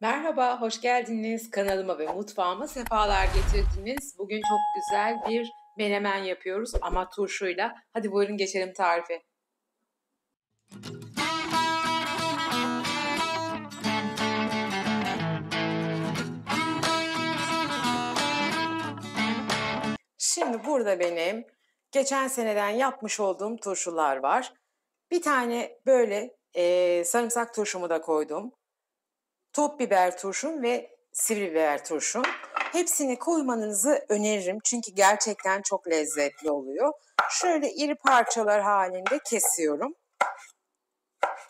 Merhaba, hoş geldiniz. Kanalıma ve mutfağıma sefalar getirdiniz. Bugün çok güzel bir menemen yapıyoruz ama turşuyla. Hadi buyurun geçelim tarife. Şimdi burada benim geçen seneden yapmış olduğum turşular var. Bir tane böyle sarımsak turşumu da koydum. Top biber turşum ve sivri biber turşum. Hepsini koymanızı öneririm çünkü gerçekten çok lezzetli oluyor. Şöyle iri parçalar halinde kesiyorum.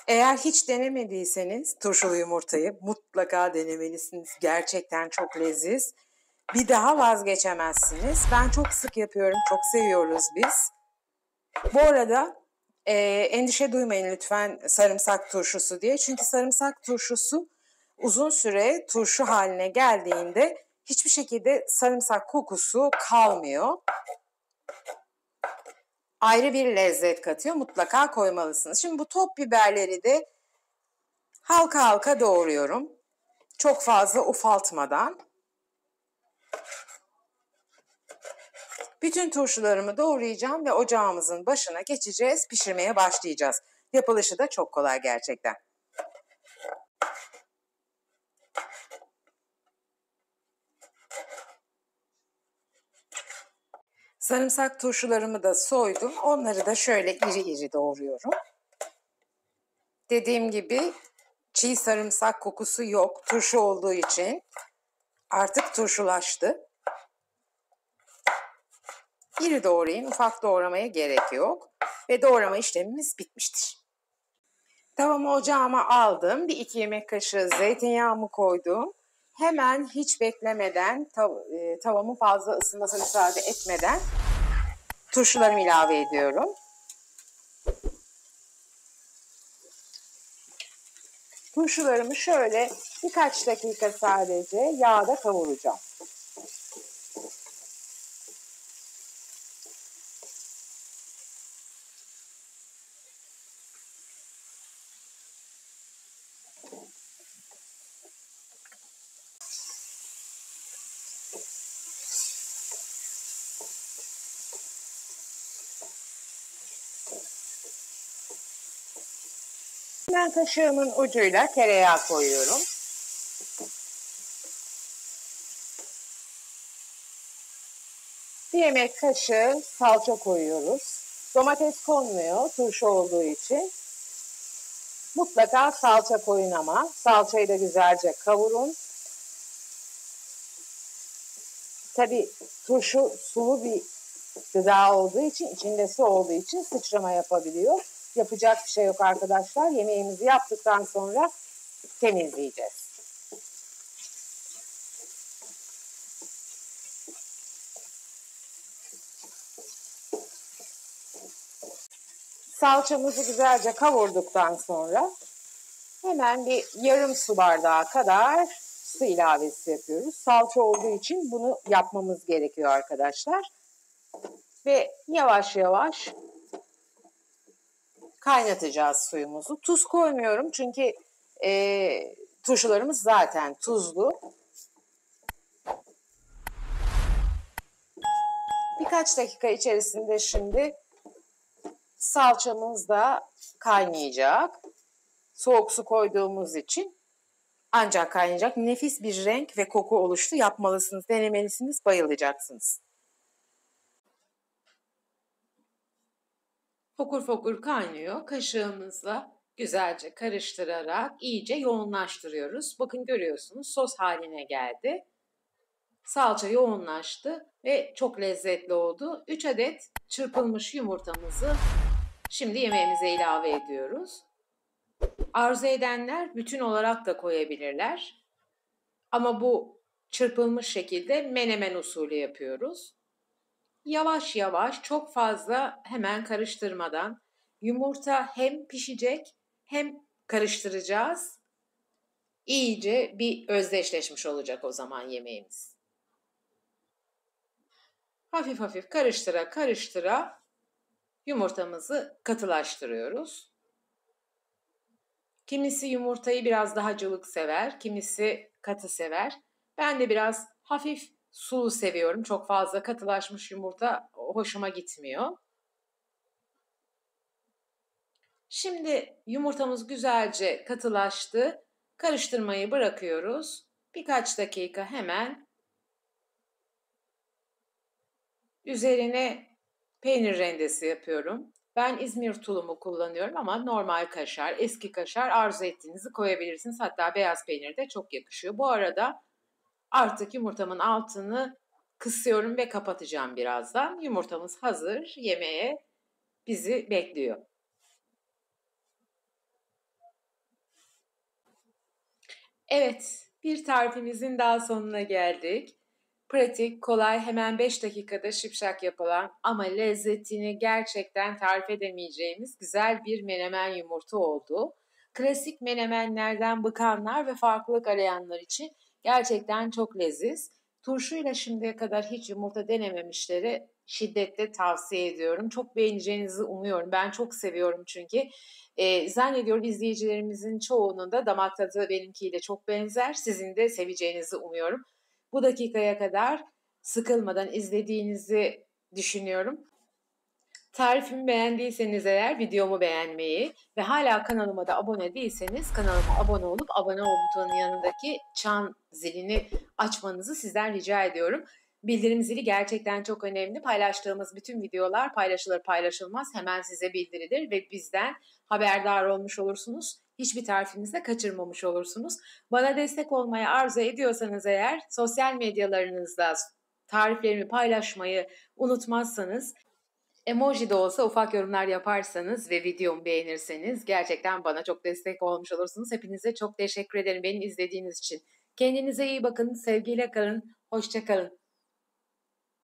Eğer hiç denemediyseniz turşulu yumurtayı mutlaka denemelisiniz. Gerçekten çok leziz. Bir daha vazgeçemezsiniz. Ben çok sık yapıyorum, çok seviyoruz biz. Bu arada endişe duymayın lütfen sarımsak turşusu diye. Çünkü sarımsak turşusu uzun süre turşu haline geldiğinde hiçbir şekilde sarımsak kokusu kalmıyor. Ayrı bir lezzet katıyor. Mutlaka koymalısınız. Şimdi bu top biberleri de halka halka doğruyorum. Çok fazla ufaltmadan. Bütün turşularımı doğrayacağım ve ocağımızın başına geçeceğiz. Pişirmeye başlayacağız. Yapılışı da çok kolay gerçekten. Sarımsak turşularımı da soydum. Onları da şöyle iri iri doğruyorum. Dediğim gibi çiğ sarımsak kokusu yok. Turşu olduğu için artık turşulaştı. İri doğrayın, ufak doğramaya gerek yok. Ve doğrama işlemimiz bitmiştir. Tavamı ocağıma aldım. Bir 2 yemek kaşığı zeytinyağımı koydum. Hemen hiç beklemeden, tavamın fazla ısınmasına müsaade etmeden turşularımı ilave ediyorum. Turşularımı şöyle birkaç dakika sadece yağda kavuracağım. Ben kaşığımın ucuyla tereyağı koyuyorum. Bir yemek kaşığı salça koyuyoruz. Domates konmuyor turşu olduğu için. Mutlaka salça koyun ama. Salçayı da güzelce kavurun. Tabii turşu sulu bir gıda olduğu için, içinde su olduğu için sıçrama yapabiliyor. Yapacak bir şey yok arkadaşlar. Yemeğimizi yaptıktan sonra temizleyeceğiz. Salçamızı güzelce kavurduktan sonra hemen bir yarım su bardağı kadar su ilavesi yapıyoruz. Salça olduğu için bunu yapmamız gerekiyor arkadaşlar. Ve yavaş yavaş kaynatacağız suyumuzu. Tuz koymuyorum çünkü turşularımız zaten tuzlu. Birkaç dakika içerisinde şimdi salçamız da kaynayacak. Soğuk su koyduğumuz için ancak kaynayacak. Nefis bir renk ve koku oluştu. Yapmalısınız, denemelisiniz, bayılacaksınız. Fokur fokur kaynıyor. Kaşığımızla güzelce karıştırarak iyice yoğunlaştırıyoruz. Bakın görüyorsunuz sos haline geldi. Salça yoğunlaştı ve çok lezzetli oldu. 3 adet çırpılmış yumurtamızı şimdi yemeğimize ilave ediyoruz. Arzu edenler bütün olarak da koyabilirler. Ama bu çırpılmış şekilde menemen usulü yapıyoruz. Yavaş yavaş çok fazla hemen karıştırmadan yumurta hem pişecek hem karıştıracağız. İyice bir özdeşleşmiş olacak o zaman yemeğimiz. Hafif hafif karıştıra karıştıra yumurtamızı katılaştırıyoruz. Kimisi yumurtayı biraz daha cıvık sever, kimisi katı sever. Ben de biraz hafif sulu seviyorum. Çok fazla katılaşmış yumurta hoşuma gitmiyor. Şimdi yumurtamız güzelce katılaştı. Karıştırmayı bırakıyoruz. Birkaç dakika hemen üzerine peynir rendesi yapıyorum. Ben İzmir tulumu kullanıyorum ama normal kaşar, eski kaşar arzu ettiğinizi koyabilirsiniz. Hatta beyaz peynir de çok yakışıyor. Bu arada artık yumurtamın altını kısıyorum ve kapatacağım birazdan. Yumurtamız hazır, yemeğe bizi bekliyor. Evet, bir tarifimizin daha sonuna geldik. Pratik, kolay, hemen 5 dakikada şipşak yapılan ama lezzetini gerçekten tarif edemeyeceğimiz güzel bir menemen yumurta oldu. Klasik menemenlerden bıkanlar ve farklılık arayanlar için gerçekten çok leziz. Turşuyla şimdiye kadar hiç yumurta denememişleri şiddetle tavsiye ediyorum. Çok beğeneceğinizi umuyorum. Ben çok seviyorum çünkü. Zannediyorum izleyicilerimizin çoğunun da damak tadı benimkiyle çok benzer. Sizin de seveceğinizi umuyorum. Bu dakikaya kadar sıkılmadan izlediğinizi düşünüyorum. Tarifimi beğendiyseniz eğer videomu beğenmeyi ve hala kanalıma da abone değilseniz kanalıma abone olup abone ol butonunun yanındaki çan zilini açmanızı sizden rica ediyorum. Bildirim zili gerçekten çok önemli. Paylaştığımız bütün videolar paylaşılır paylaşılmaz hemen size bildirilir ve bizden haberdar olmuş olursunuz. Hiçbir tarifimizi de kaçırmamış olursunuz. Bana destek olmayı arzu ediyorsanız eğer sosyal medyalarınızda tariflerimi paylaşmayı unutmazsanız, emoji de olsa ufak yorumlar yaparsanız ve videomu beğenirseniz gerçekten bana çok destek olmuş olursunuz. Hepinize çok teşekkür ederim beni izlediğiniz için. Kendinize iyi bakın, sevgiyle kalın, hoşça kalın.